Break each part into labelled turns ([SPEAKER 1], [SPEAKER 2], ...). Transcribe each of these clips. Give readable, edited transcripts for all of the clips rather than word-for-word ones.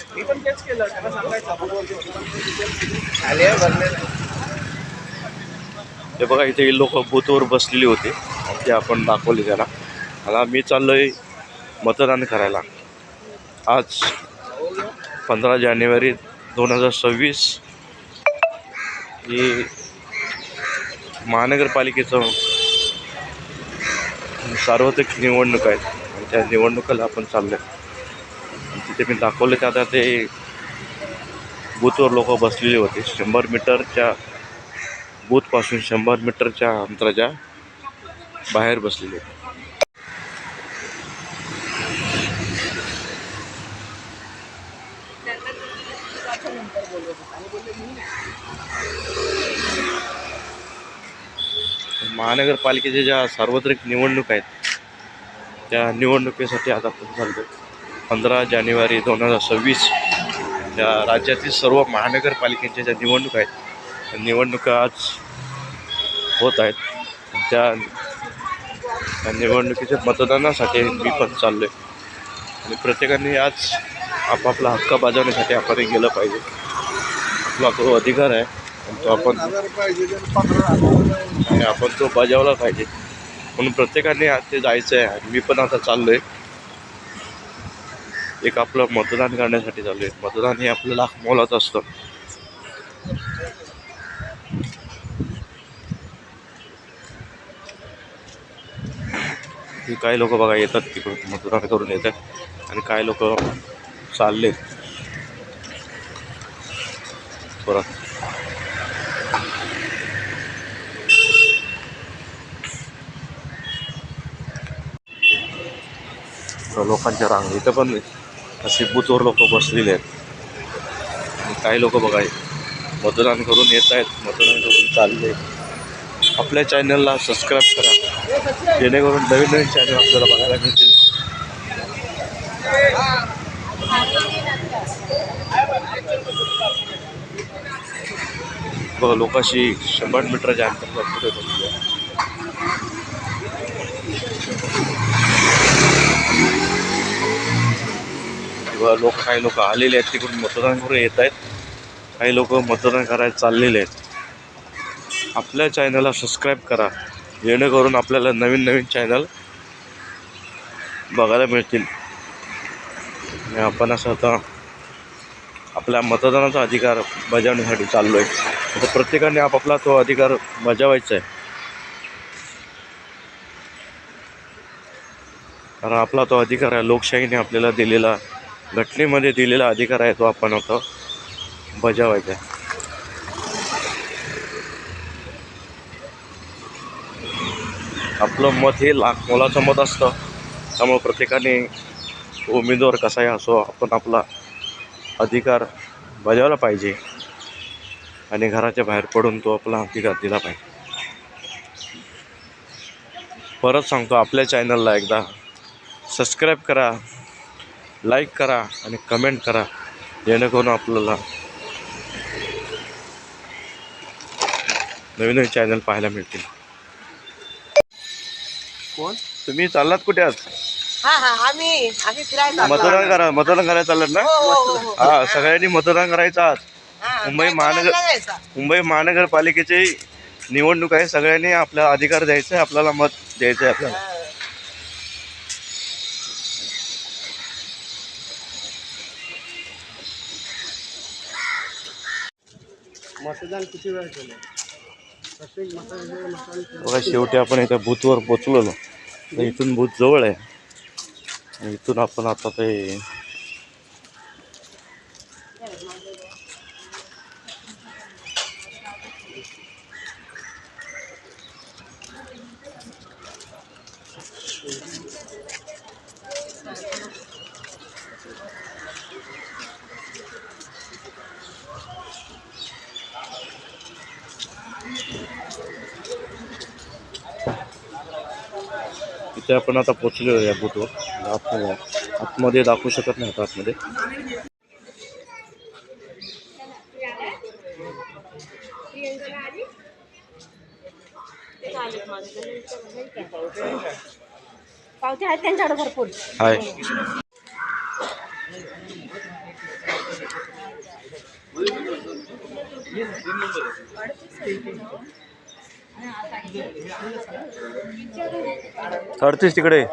[SPEAKER 1] मी पण तेच केलं, त्याला सांगायचं.
[SPEAKER 2] हे बघा इथे लोक बूथवर बसलेली होते, ते आपण दाखवले त्याला. आता मी चाललोय मतदान करायला. आज 15 जानेवारी 2026 ही महानगरपालिकेचं सार्वत्रिक निवडणूक आहेत आणि त्या निवडणुकीला आपण चाललोय. तिथे मी दाखवले ते आता ते बूथवर लोक बसलेले होते. 100 मीटरच्या बूथपासून 100 मीटरच्या अंतराच्या बाहेर बसलेले होते. महानगरपालिकेच्या ज्या सार्वत्रिक निवडणूक आहेत त्या निवडणुकीसाठी आता आपण चालतो. 15 जानेवारी 2026 त्या राज्यातील सर्व महानगरपालिकेच्या ज्या निवडणुका आहेत त्या निवडणुका आज होत आहेत. त्या निवडणुकीच्या मतदानासाठी मी पण चाललो आहे आणि प्रत्येकाने आज आपापला हक्क बजावण्यासाठी आपण गेलं पाहिजे. आपला तो अधिकार आहे आणि तो आपण तो बजावला पाहिजे. म्हणून प्रत्येकाने आज ते जायचं आहे आणि मी पण आता चाललो आहे. एक आपलं मतदान करण्यासाठी चालू आहे. मतदान हे आपल्याला मोलाचं असतं. काही लोक बघा येतात तिकडून मतदान करून येतात आणि काही लोक चालले परत. लोकांच्या रांग इथं पण अशी बूथवर लोक बसलेले आहेत आणि काही लोक बघा मतदान करून येत आहेत, मतदान करून चालले. आपल्या चॅनलला सबस्क्राईब करा जेणेकरून नवीन नवीन चॅनल आपल्याला बघायला मिळतील. बघा लोकांशी 100 मीटरच्या अंतरावर पुढे बसले. किंवा काही लोक आलेले आहेत तिकडून मतदान करून येत आहेत. काही लोक मतदान करायला चाललेले आहेत. आपल्या चॅनलला सबस्क्राईब करा जेणेकरून आपल्याला नवीन नवीन चॅनल बघायला मिळतील. आणि आपण असं आता आपल्या मतदानाचा अधिकार बजावण्यासाठी चाललो आहे. तर प्रत्येकाने आपापला तो अधिकार बजावायचा आहे. कारण आपला तो अधिकार आहे, लोकशाहीने आपल्याला दिलेला, घटनेमध्ये दिलेला अधिकार आहे, तो आपण आता बजावायचा आहे. आपलं मत हे लाख मोलाचं मत असतं. त्यामुळे प्रत्येकाने उमेदवार कसाही असो आपण आपला अधिकार बजावला पाहिजे आणि घराच्या बाहेर पडून तो आपला अधिकार दिला पाहिजे. परत सांगतो, आपल्या चॅनलला एकदा सबस्क्राईब करा, लाईक करा आणि कमेंट करा जेणेकरून आपल्याला नवीन नवीन चॅनल पाहायला मिळतील.
[SPEAKER 1] कोण
[SPEAKER 2] तुम्ही चाललात कुठे आज?
[SPEAKER 3] आम्ही फिरायला
[SPEAKER 2] मतदान करायला चाललात ना? हा, सगळ्यांनी मतदान करायचं आज. मुंबई महानगरपालिकेची निवडणूक आहे. सगळ्यांनी आपला अधिकार द्यायचा आहे, आपल्याला मत द्यायचं आहे. आपल्याला
[SPEAKER 1] मतदान किती वेळ केलं? प्रत्येक मतदान
[SPEAKER 2] बघा शेवटी आपण इथं बूथवर पोचलो. तर इथून बूथ जवळ आहे आणि इथून आपण आता ते इथे आपण आता पोहोचलो या बूथवर. आतमध्ये दाखवू शकत नाही आता आतमध्ये.
[SPEAKER 3] पावते आहेत त्यांच्याकडे भरपूर.
[SPEAKER 2] हाय. अडतीस तिकडे.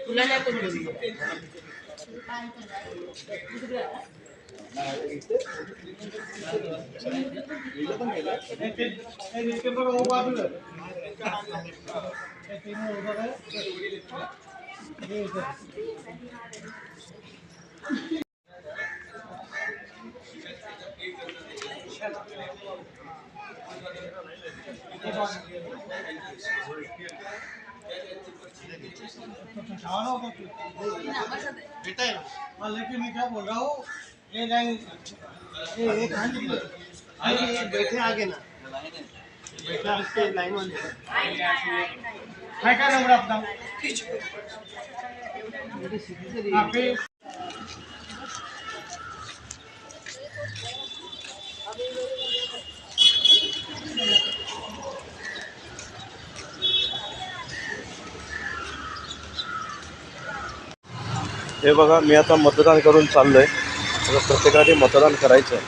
[SPEAKER 3] तुला नाही कोणी.
[SPEAKER 1] बेटा है हाँ, लेकिन मैं क्या बोल रहा हूँ ये लाइन ये कहाँ निकले? ये बैठे आगे ना बैठे आगे लाइन वाले क्या नंबर अपना हाँ, फिर
[SPEAKER 2] हे बघा, मी आता मतदान करून चाललोय. आता प्रत्येकाने मतदान करायचं आहे.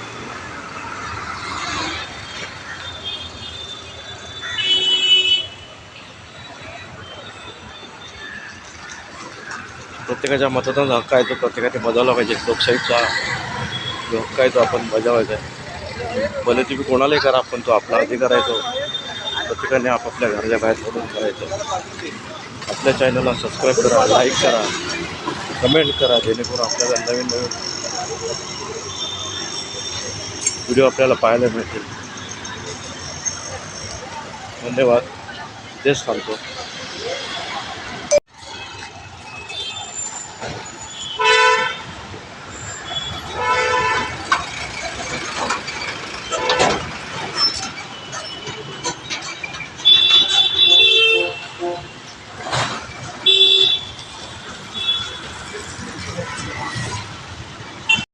[SPEAKER 2] प्रत्येकाच्या मतदान हक्क आहे तो प्रत्येकाने बजावला पाहिजे. लोकशाहीचा जो हक्क आहे तो आपण बजावायचा आहे. भले तुम्ही कोणालाही करा, पण तो आपला अधिकार आहे तो प्रत्येकाने आपापल्या घराच्या बाहेर पडून करायचा. आपल्या चॅनलला सबस्क्राईब करा, लाईक करा, कमेंट करा, जेणेकरून आपल्याला नवीन नवीन व्हिडिओ आपल्याला पाहायला मिळतील. धन्यवाद. तेच सांगतो.